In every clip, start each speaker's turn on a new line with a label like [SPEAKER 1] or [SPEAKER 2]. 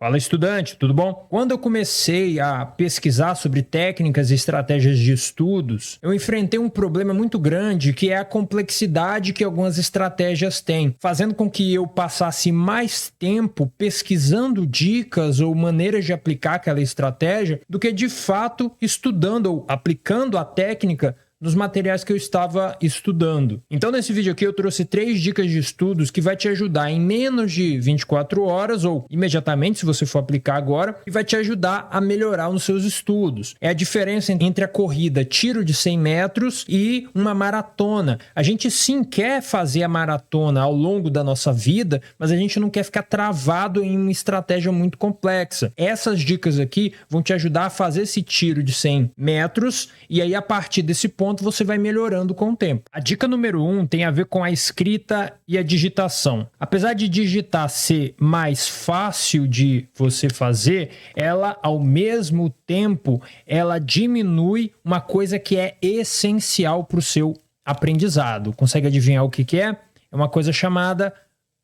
[SPEAKER 1] Fala, estudante, tudo bom? Quando eu comecei a pesquisar sobre técnicas e estratégias de estudos, eu enfrentei um problema muito grande, que é a complexidade que algumas estratégias têm, fazendo com que eu passasse mais tempo pesquisando dicas ou maneiras de aplicar aquela estratégia do que de fato estudando ou aplicando a técnica nos materiais que eu estava estudando. Então, nesse vídeo aqui, eu trouxe 3 dicas de estudos que vai te ajudar em menos de 24 horas ou imediatamente, se você for aplicar agora, e vai te ajudar a melhorar nos seus estudos. É a diferença entre a corrida tiro de 100 metros e uma maratona. A gente sim quer fazer a maratona ao longo da nossa vida, mas a gente não quer ficar travado em uma estratégia muito complexa. Essas dicas aqui vão te ajudar a fazer esse tiro de 100 metros e aí, a partir desse ponto, você vai melhorando com o tempo. A dica número 1 tem a ver com a escrita e a digitação. Apesar de digitar ser mais fácil de você fazer, ela, ao mesmo tempo, ela diminui uma coisa que é essencial para o seu aprendizado. Consegue adivinhar o que é? É uma coisa chamada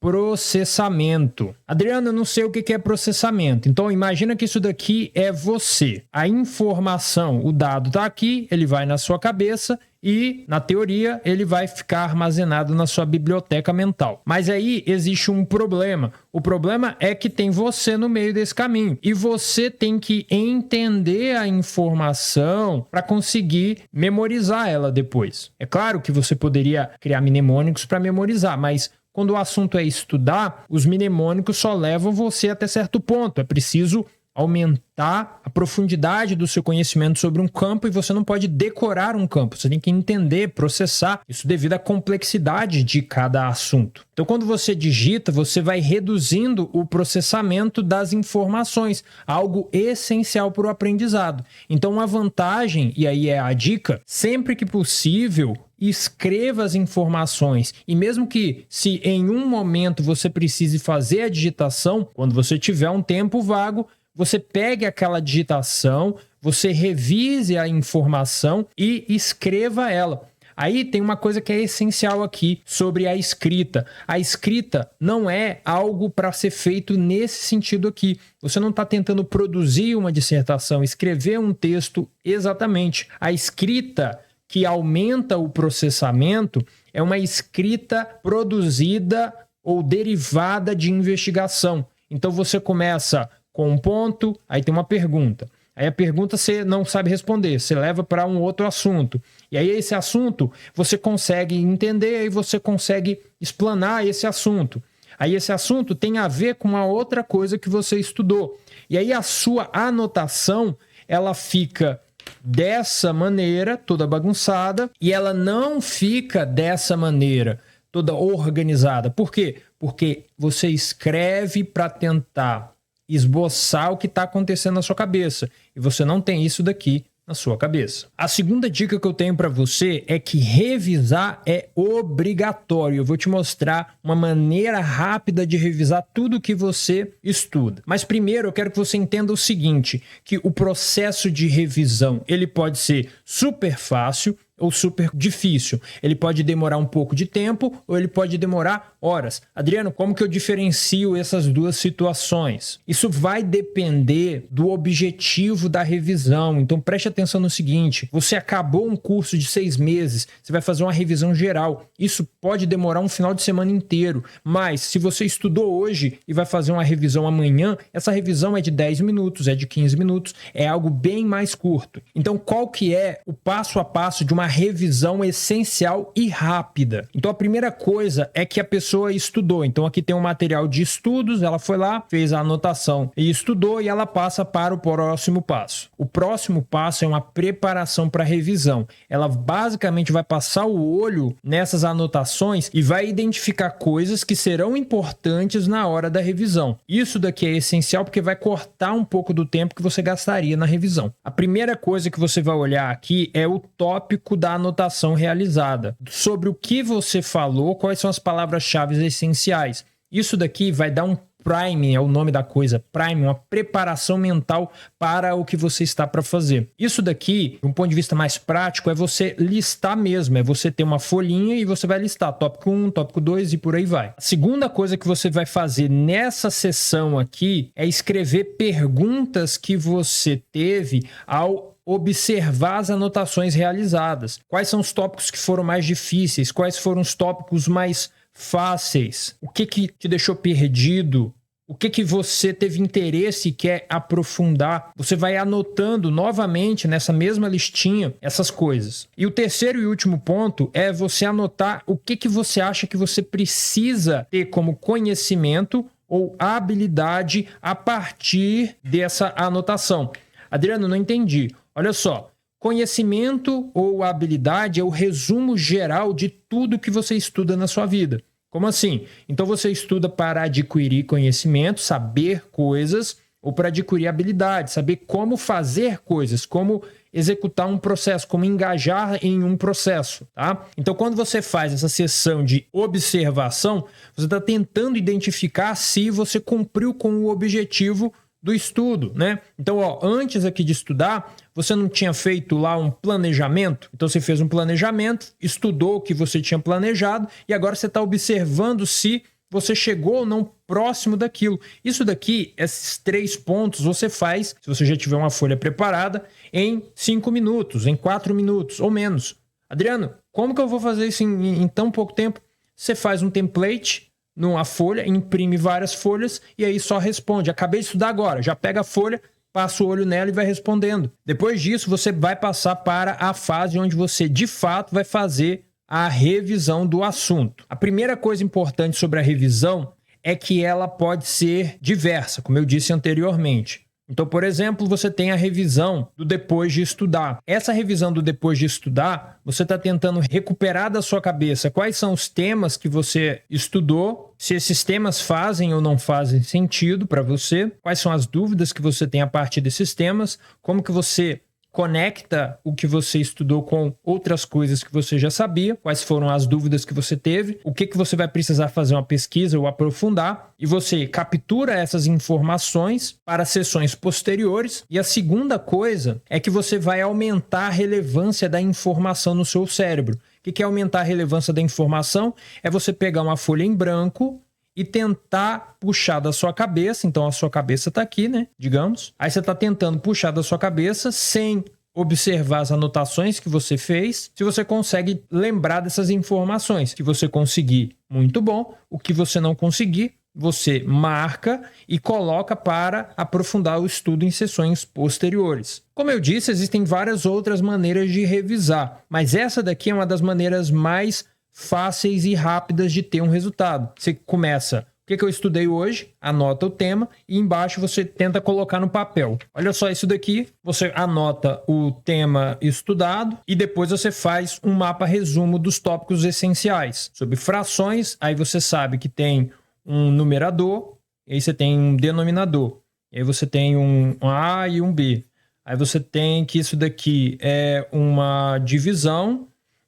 [SPEAKER 1] processamento. Adriano, eu não sei o que é processamento. Então, imagina que isso daqui é você. A informação, o dado está aqui, ele vai na sua cabeça e, na teoria, ele vai ficar armazenado na sua biblioteca mental. Mas aí existe um problema. O problema é que tem você no meio desse caminho. E você tem que entender a informação para conseguir memorizar ela depois. É claro que você poderia criar mnemônicos para memorizar, mas quando o assunto é estudar, os mnemônicos só levam você até certo ponto. É preciso aumentar a profundidade do seu conhecimento sobre um campo e você não pode decorar um campo. Você tem que entender, processar isso devido à complexidade de cada assunto. Então, quando você digita, você vai reduzindo o processamento das informações, algo essencial para o aprendizado. Então, uma vantagem, e aí é a dica, sempre que possível, escreva as informações e mesmo que se em um momento você precise fazer a digitação, quando você tiver um tempo vago, você pegue aquela digitação, você revise a informação e escreva ela. Aí tem uma coisa que é essencial aqui sobre a escrita. A escrita não é algo para ser feito nesse sentido aqui. Você não está tentando produzir uma dissertação, escrever um texto exatamente. A escrita que aumenta o processamento é uma escrita produzida ou derivada de investigação. Então você começa com um ponto, aí tem uma pergunta. Aí a pergunta você não sabe responder, você leva para um outro assunto. E aí esse assunto você consegue entender, aí você consegue explanar esse assunto. Aí esse assunto tem a ver com uma outra coisa que você estudou. E aí a sua anotação, ela fica dessa maneira, toda bagunçada, e ela não fica dessa maneira, toda organizada. Por quê? Porque você escreve para tentar esboçar o que está acontecendo na sua cabeça, e você não tem isso daqui na sua cabeça. A segunda dica que eu tenho para você é que revisar é obrigatório. Eu vou te mostrar uma maneira rápida de revisar tudo que você estuda. Mas primeiro eu quero que você entenda o seguinte, que o processo de revisão, ele pode ser super fácil ou super difícil. Ele pode demorar um pouco de tempo ou ele pode demorar horas. Adriano, como que eu diferencio essas duas situações? Isso vai depender do objetivo da revisão. Então preste atenção no seguinte, você acabou um curso de 6 meses, você vai fazer uma revisão geral. Isso pode demorar um final de semana inteiro, mas se você estudou hoje e vai fazer uma revisão amanhã, essa revisão é de 10 minutos, é de 15 minutos, é algo bem mais curto. Então qual que é o passo a passo de uma revisão essencial e rápida? Então a primeira coisa é que a pessoa estudou. Então aqui tem um material de estudos, ela foi lá, fez a anotação e estudou e ela passa para o próximo passo. O próximo passo é uma preparação para a revisão. Ela basicamente vai passar o olho nessas anotações e vai identificar coisas que serão importantes na hora da revisão. Isso daqui é essencial porque vai cortar um pouco do tempo que você gastaria na revisão. A primeira coisa que você vai olhar aqui é o tópico da anotação realizada. Sobre o que você falou, quais são as palavras-chave essenciais. Isso daqui vai dar um priming é o nome da coisa, priming, uma preparação mental para o que você está para fazer. Isso daqui, de um ponto de vista mais prático, é você listar mesmo, é você ter uma folhinha e você vai listar tópico 1, tópico 2 e por aí vai. A segunda coisa que você vai fazer nessa sessão aqui é escrever perguntas que você teve ao observar as anotações realizadas. Quais são os tópicos que foram mais difíceis? Quais foram os tópicos mais fáceis? O que te deixou perdido? O que você teve interesse e quer aprofundar? Você vai anotando novamente nessa mesma listinha essas coisas. E o terceiro e último ponto é você anotar o que você acha que você precisa ter como conhecimento ou habilidade a partir dessa anotação. Adriano, não entendi. Olha só, conhecimento ou habilidade é o resumo geral de tudo que você estuda na sua vida. Como assim? Então você estuda para adquirir conhecimento, saber coisas, ou para adquirir habilidade, saber como fazer coisas, como executar um processo, como engajar em um processo, tá? Então, quando você faz essa sessão de observação, você está tentando identificar se você cumpriu com o objetivo do estudo, né? Então, antes aqui de estudar, você não tinha feito lá um planejamento? Então, você fez um planejamento, estudou o que você tinha planejado e agora você está observando se você chegou ou não próximo daquilo. Isso daqui, esses 3 pontos, você faz, se você já tiver uma folha preparada, em 5 minutos, em 4 minutos ou menos. Adriano, como que eu vou fazer isso em tão pouco tempo? Você faz um template numa folha, imprime várias folhas e aí só responde. Acabei de estudar agora, já pega a folha, passa o olho nela e vai respondendo. Depois disso, você vai passar para a fase onde você, de fato, vai fazer a revisão do assunto. A primeira coisa importante sobre a revisão é que ela pode ser diversa, como eu disse anteriormente. Então, por exemplo, você tem a revisão do depois de estudar. Essa revisão do depois de estudar, você está tentando recuperar da sua cabeça quais são os temas que você estudou, se esses temas fazem ou não fazem sentido para você, quais são as dúvidas que você tem a partir desses temas, como que você conecta o que você estudou com outras coisas que você já sabia, quais foram as dúvidas que você teve, o que você vai precisar fazer uma pesquisa ou aprofundar, e você captura essas informações para sessões posteriores. E a segunda coisa é que você vai aumentar a relevância da informação no seu cérebro. O que é aumentar a relevância da informação? É você pegar uma folha em branco e tentar puxar da sua cabeça. Então, a sua cabeça está aqui, né? Digamos. Aí você está tentando puxar da sua cabeça sem observar as anotações que você fez. Se você consegue lembrar dessas informações. Se você conseguir, muito bom. O que você não conseguir, você marca e coloca para aprofundar o estudo em sessões posteriores. Como eu disse, existem várias outras maneiras de revisar. Mas essa daqui é uma das maneiras mais fáceis e rápidas de ter um resultado. Você começa, o que eu estudei hoje, anota o tema e embaixo você tenta colocar no papel. Olha só isso daqui, você anota o tema estudado e depois você faz um mapa resumo dos tópicos essenciais. Sobre frações, aí você sabe que tem um numerador, e aí você tem um denominador, e aí você tem um A e um B. Aí você tem que isso daqui é uma divisão,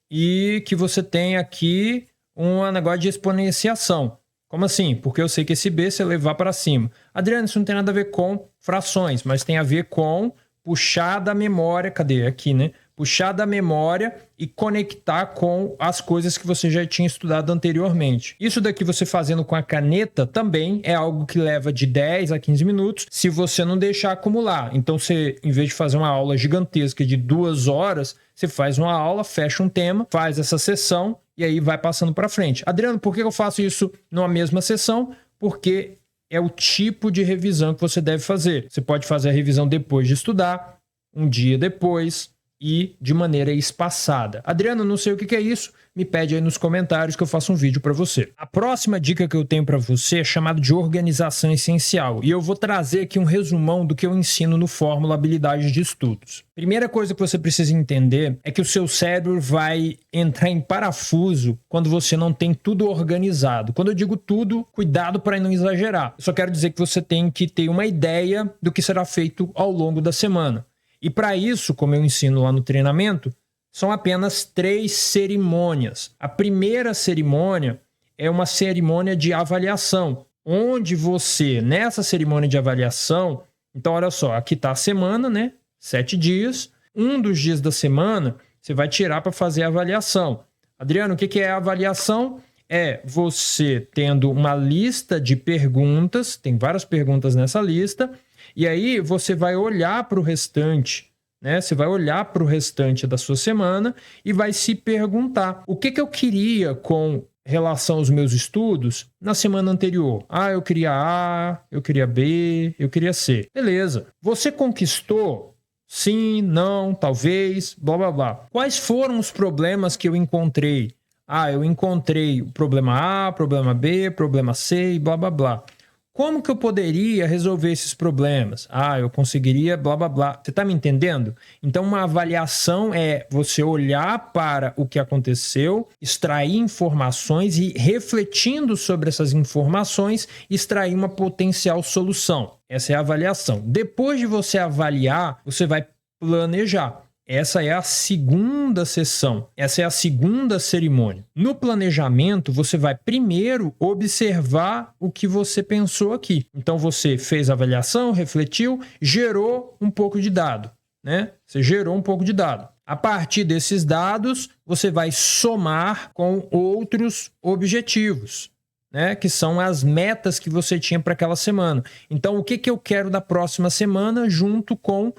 [SPEAKER 1] e que você tem aqui um negócio de exponenciação. Como assim? Porque eu sei que esse B, se eu levar para cima. Adriano, isso não tem nada a ver com frações, mas tem a ver com puxar da memória. Cadê? Aqui, né? Puxar da memória e conectar com as coisas que você já tinha estudado anteriormente. Isso daqui você fazendo com a caneta também é algo que leva de 10 a 15 minutos se você não deixar acumular. Então, você, em vez de fazer uma aula gigantesca de 2 horas, você faz uma aula, fecha um tema, faz essa sessão e aí vai passando para frente. Adriano, por que eu faço isso numa mesma sessão? Porque é o tipo de revisão que você deve fazer. Você pode fazer a revisão depois de estudar, um dia depois e de maneira espaçada. Adriano, não sei o que é isso, me pede aí nos comentários que eu faço um vídeo para você. A próxima dica que eu tenho para você é chamada de organização essencial e eu vou trazer aqui um resumão do que eu ensino no Fórmula Habilidades de Estudos. Primeira coisa que você precisa entender é que o seu cérebro vai entrar em parafuso quando você não tem tudo organizado. Quando eu digo tudo, cuidado para não exagerar. Eu só quero dizer que você tem que ter uma ideia do que será feito ao longo da semana. E para isso, como eu ensino lá no treinamento, são apenas 3 cerimônias. A primeira cerimônia é uma cerimônia de avaliação. onde você, nessa cerimônia de avaliação, então olha só, aqui está a semana, né? 7 dias. Um dos dias da semana você vai tirar para fazer a avaliação. Adriano, o que é a avaliação? É você tendo uma lista de perguntas, tem várias perguntas nessa lista, e aí você vai olhar para o restante, né? Você vai olhar para o restante da sua semana e vai se perguntar: o que eu queria com relação aos meus estudos na semana anterior? Ah, eu queria A, eu queria B, eu queria C. Beleza. Você conquistou? Sim, não, talvez, blá, blá, blá. Quais foram os problemas que eu encontrei? Ah, eu encontrei o problema A, problema B, problema C e blá, blá, blá. Como que eu poderia resolver esses problemas? Ah, eu conseguiria blá, blá, blá. Você está me entendendo? Então, uma avaliação é você olhar para o que aconteceu, extrair informações e, refletindo sobre essas informações, extrair uma potencial solução. Essa é a avaliação. Depois de você avaliar, você vai planejar. Essa é a segunda sessão, essa é a segunda cerimônia. No planejamento, você vai primeiro observar o que você pensou aqui. Então, você fez a avaliação, refletiu, gerou um pouco de dado, né? Você gerou um pouco de dado. A partir desses dados, você vai somar com outros objetivos, né? Que são as metas que você tinha para aquela semana. Então, o que eu quero da próxima semana junto com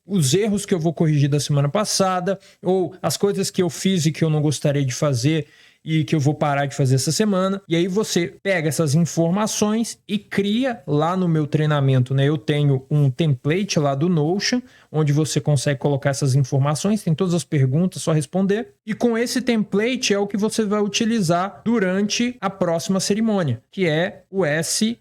[SPEAKER 1] os erros que eu vou corrigir da semana passada, ou as coisas que eu fiz e que eu não gostaria de fazer e que eu vou parar de fazer essa semana. E aí você pega essas informações e cria lá no meu treinamento, né? Eu tenho um template lá do Notion, onde você consegue colocar essas informações, tem todas as perguntas, só responder. E com esse template é o que você vai utilizar durante a próxima cerimônia, que é o SSE.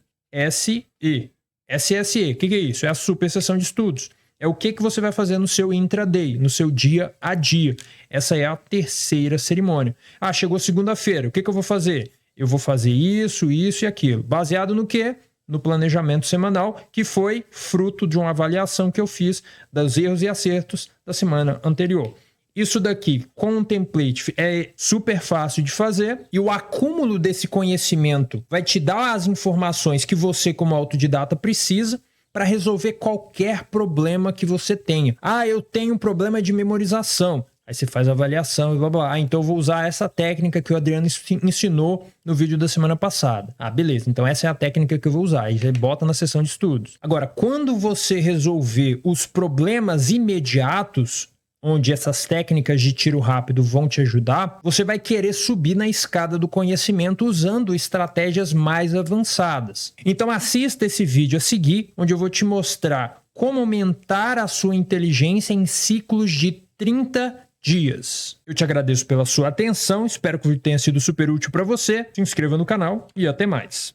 [SPEAKER 1] SSE, o que é isso? É a super sessão de estudos. É o que você vai fazer no seu intraday, no seu dia a dia. Essa é a terceira cerimônia. Ah, chegou segunda-feira, o que eu vou fazer? Eu vou fazer isso, isso e aquilo. Baseado no quê? No planejamento semanal, que foi fruto de uma avaliação que eu fiz dos erros e acertos da semana anterior. Isso daqui, com um template, é super fácil de fazer e o acúmulo desse conhecimento vai te dar as informações que você, como autodidata, precisa para resolver qualquer problema que você tenha. Ah, eu tenho um problema de memorização. Aí você faz a avaliação e blá blá. Ah, então eu vou usar essa técnica que o Adriano ensinou no vídeo da semana passada. Ah, beleza. Então essa é a técnica que eu vou usar. Aí você bota na sessão de estudos. Agora, quando você resolver os problemas imediatos, onde essas técnicas de tiro rápido vão te ajudar, você vai querer subir na escada do conhecimento usando estratégias mais avançadas. Então assista esse vídeo a seguir, onde eu vou te mostrar como aumentar a sua inteligência em ciclos de 30 dias. Eu te agradeço pela sua atenção, espero que o vídeo tenha sido super útil para você. Se inscreva no canal e até mais.